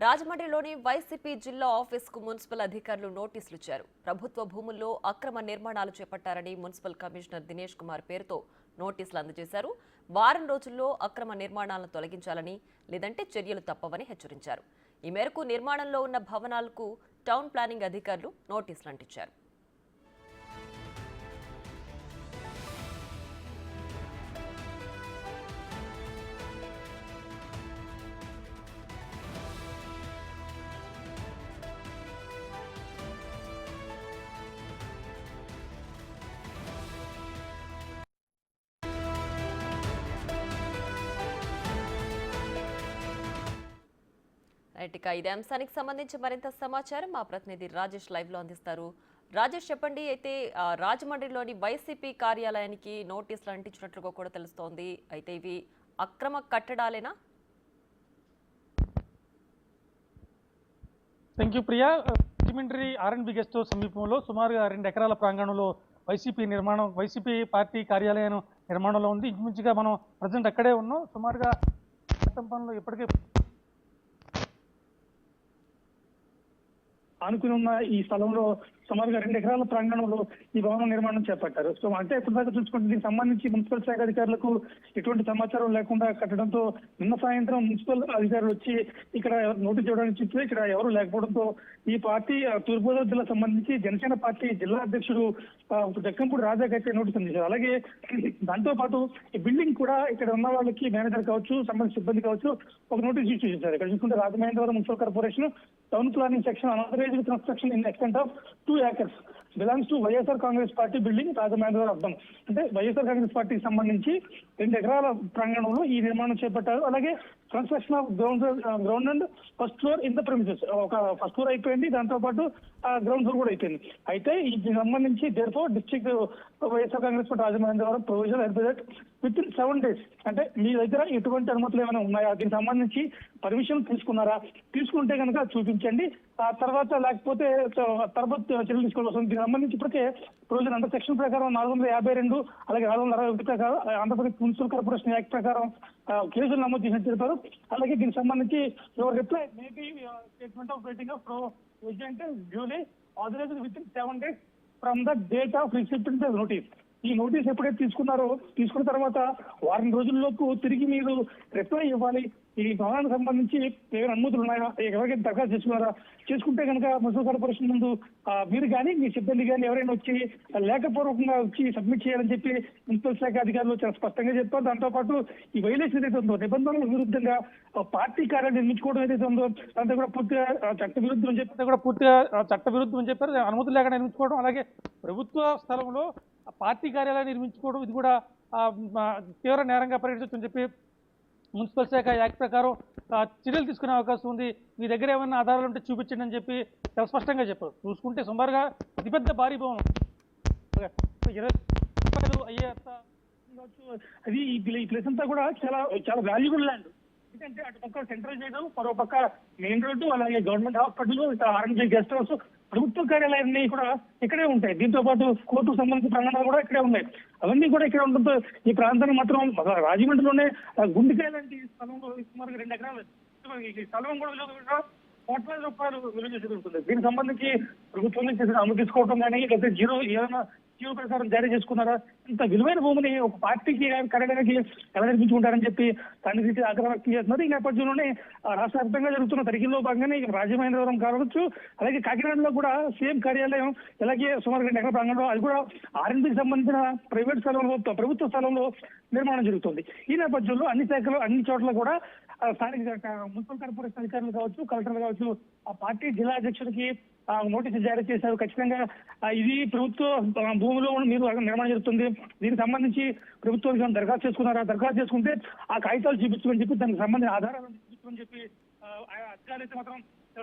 రాజమండ్రిలోని YCP జిల్లా ఆఫీసుకు municipal అధికారులు నోటీసులు ఇచ్చారు. ప్రభుత్వ భూముల్లో అక్రమ నిర్మాణాలు చేపట్టారని మున్సిపల్ కమిషనర్ దినేష్ కుమార్ పేరుతో నోటీసులు అందజేశారు. వారం రోజుల్లో అక్రమ నిర్మాణాలను తొలగించాలని, లేదంటే చర్యలు తప్పవని హెచ్చరించారు. ఈ మేరకు నిర్మాణంలో ఉన్న భవనాలకు టౌన్ ప్లానింగ్ అధికారులు నోటీసులు అంటించారు. ఇక ఇదే అంశానికి సంబంధించి మరింత సమాచారం మా ప్రతినిధి రాజేష్ లైవ్ లో అందిస్తారు. రాజేష్, చెప్పండి. అయితే రాజమండ్రిలోని వైసీపీ కార్యాలయానికి నోటీసులు అంటించినట్లుగా కూడా తెలుస్తోంది. అయితే ఇవి అక్రమ కట్టడాలేనా? Thank you Priya. Rajahmundry R and B guest house సమీపంలో సుమారుగా 2 ఎకరాల ప్రాంగణంలో వైసీపీ పార్టీ కార్యాలయం నిర్మాణంలో ఉంది. ఇంచుమించుగా మనం ప్రజెంట్ అక్కడే ఉన్నాం. సుమారుగా పనులు ఇప్పటికే ఆనుకుని ఉన్న ఈ స్థలంలో సుమారుగా 2 ఎకరాల ప్రాంగణంలో ఈ భవన నిర్మాణం చేపట్టారు. సో అంటే ఇప్పటిదాకా చూసుకుంటే దీనికి సంబంధించి మున్సిపల్ శాఖ అధికారులకు ఎటువంటి సమాచారం లేకుండా కట్టడంతో నిన్న సాయంత్రం మున్సిపల్ అధికారులు వచ్చి ఇక్కడ నోటీస్ ఇవ్వడానికి చెప్తే ఇక్కడ ఎవరు లేకపోవడంతో ఈ పార్టీ తూర్పుగోదావరి జిల్లా సంబంధించి జనసేన పార్టీ జిల్లా అధ్యక్షుడు జక్కంపూడి రాజాకి అయితే నోటీస్ అందించారు. అలాగే దాంతో పాటు ఈ బిల్డింగ్ కూడా ఇక్కడ ఉన్న వాళ్ళకి మేనేజర్ కావచ్చు, సంబంధించిన సిబ్బంది కావచ్చు ఒక నోటీస్ ఇష్యూ చేశారు. ఇక్కడ చూసుకుంటే Rajamahendravaram municipal corporation town planning section unauthorised construction in extent of 2 acres belongs to YSR Congress party building Rajamahendravaram అర్థం. అంటే వైఎస్ఆర్ కాంగ్రెస్ పార్టీకి సంబంధించి 2 ఎకరాల ప్రాంగణంలో ఈ నిర్మాణం చేపట్టారు. అలాగే construction of ground and first floor in the premises, ఒక ఫస్ట్ ఫ్లోర్ అయిపోయింది, దాంతో పాటు గ్రౌండ్ ఫ్లోర్ కూడా అయిపోయింది. అయితే దీనికి సంబంధించి therefore district YSR Congress Party Rajamahendravaram provision adviser within 7 days, అంటే మీ దగ్గర ఎటువంటి అనుమతులు ఏమైనా ఉన్నాయా, దీనికి సంబంధించి పర్మిషన్ తీసుకున్నారా, తీసుకుంటే కనుక చూపించండి, ఆ తర్వాత లేకపోతే తర్వాత చర్యలు తీసుకోవాల్సి ఉంది. దీనికి సంబంధించి ఇప్పటికే ప్రొవిజన్ అండర్ సెక్షన్ ప్రకారం 452 అలాగే 461 ప్రకారం ఆంధ్రప్రదేశ్ మున్సిపల్ కార్పొరేషన్ యాక్ట్ ప్రకారం కేసులు నమోదు చేసినట్టు తెలిపారు. అలాగే దీనికి సంబంధించి your reply maybe statement of writing of provision duly authorised within 7 days from the date of receipt the notice. ఈ నోటీస్ ఎప్పుడైతే తీసుకున్నారో తీసుకున్న తర్వాత వారం రోజుల్లోపు తిరిగి మీరు రిప్లై ఇవ్వాలి. ఈ భవనానికి సంబంధించి ఏమైనా అనుమతులు ఉన్నాయా, ఎవరికైనా దరఖాస్తు చేసుకున్నారా, చేసుకుంటే కనుక మున్సిపల్ కార్పొరేషన్ ముందు మీరు కానీ మీ సిబ్బంది కానీ ఎవరైనా వచ్చి లేఖపూర్వకంగా వచ్చి సబ్మిట్ చేయాలని చెప్పి మున్సిపల్ శాఖ అధికారులు చాలా స్పష్టంగా చెప్పారు. దాంతోపాటు ఈ వైలేషన్ ఏదైతే ఉందో, నిబంధనలకు విరుద్ధంగా పార్టీ కార్యాలయం నిర్మించుకోవడం ఏదైతే ఉందో దాంతో కూడా పూర్తిగా చట్టవిరుద్ధం అని చెప్పారు. అనుమతులు లేకుండా నిర్మించుకోవడం, అలాగే ప్రభుత్వ స్థలంలో పార్టీ కార్యాలయాన్ని నిర్మించుకోవడం ఇది కూడా తీవ్ర నేరంగా పరిగణించవచ్చని చెప్పి మున్సిపల్ శాఖ యాక్ట్ ప్రకారం చర్యలు తీసుకునే అవకాశం ఉంది. మీ దగ్గర ఏమైనా ఆధారాలు ఉంటే చూపించండి అని చెప్పి చాలా స్పష్టంగా చెప్పారు. చూసుకుంటే సుమారుగా అతిపెద్ద భారీ భవనం 20 రూపాయలు అయ్యే అది ఈ ప్లేస్ అంతా కూడా చాలా చాలా వాల్యుబుల్ ల్యాండ్. ఎందుకంటే అటు పక్క సెంట్రల్ చేయడం, మరో పక్క మెయిన్ రోడ్డు, అలాగే గవర్నమెంట్ హాస్పిటల్, ఆర్ఎండ్బి గెస్ట్ హౌస్, ప్రభుత్వ కార్యాలయాన్ని కూడా ఇక్కడే ఉంటాయి. దీంతో పాటు కోర్టుకు సంబంధించిన ప్రాంగణాలు కూడా ఇక్కడే ఉన్నాయి. అవన్నీ కూడా ఇక్కడ ఉండడంతో ఈ ప్రాంతాన్ని మాత్రం రాజమండ్రిలోనే గుండెకాయ లాంటి స్థలంలో సుమారుగా 2 ఎకరాలు ఈ స్థలం కూడా కోట్లాది రూపాయలు విలువ చేసి ఉంటుంది. దీనికి సంబంధించి ప్రభుత్వం నుంచి అనుమతి తీసుకోవడం కానీ లేకపోతే ఏమైనా జీవో ప్రకారం జారీ చేసుకున్నారా, ఇంత విలువైన భూమిని ఒక పార్టీకి కార్యాలయానికి ఎలా నిర్మించుకుంటారని చెప్పి దాని రీతి ఆగ్రహం వ్యక్తం చేస్తున్నారు. ఈ నేపథ్యంలోనే రాష్ట్ర వ్యాప్తంగా జరుగుతున్న తనిఖీల్లో భాగంగానే రాజమహేంద్రవరం కావచ్చు, అలాగే కాకినాడలో కూడా సేమ్ కార్యాలయం అలాగే సుమారు 2 ఎకరాల ప్రాంగణంలో అది కూడా ఆర్ఎండ్బికి సంబంధించిన ప్రైవేట్ స్థలంలో ప్రభుత్వ స్థలంలో నిర్మాణం జరుగుతుంది. ఈ నేపథ్యంలో అన్ని శాఖలు అన్ని చోట్ల కూడా స్థానిక మున్సిపల్ కార్పొరేషన్ అధికారులు కావచ్చు, కలెక్టర్లు కావచ్చు ఆ పార్టీ జిల్లా అధ్యక్షుడికి నోటీసులు జారీ చేశారు. ఖచ్చితంగా ఇది ప్రభుత్వ భూమిలో మీరు నిర్మాణం జరుగుతుంది, దీనికి సంబంధించి ప్రభుత్వానికి దరఖాస్తు చేసుకున్నారా, దరఖాస్తు చేసుకుంటే ఆ కాగితాలు చూపించమని చెప్పి దానికి సంబంధించిన ఆధారాలను చూపించమని చెప్పి అధికారులు అయితే మాత్రం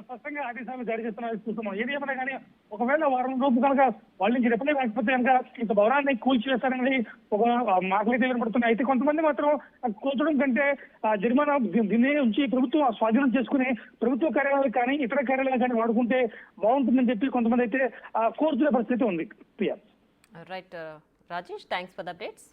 స్పష్టంగా ఆదేశాలు జారీ చేస్తున్నారు. చూస్తున్నాం. ఏది ఏమైనా కానీ ఒకవేళ వారం రోజు కనుక వాళ్ళ నుంచి రిప్లై కాకపోతే కనుక ఇంత భవనాన్ని కూల్చివేస్తారని ఒక మాటలైతే వినపడుతున్నాయి. అయితే కొంతమంది మాత్రం కూల్చడం కంటే జరిమానా దీని నుంచి ప్రభుత్వం స్వాధీనం చేసుకుని ప్రభుత్వ కార్యాలయాలు కానీ ఇతర కార్యాలయాలు కానీ వాడుకుంటే బాగుంటుందని చెప్పి కొంతమంది అయితే కోరుతున్న పరిస్థితి ఉంది. Right Rajesh, thanks for the updates.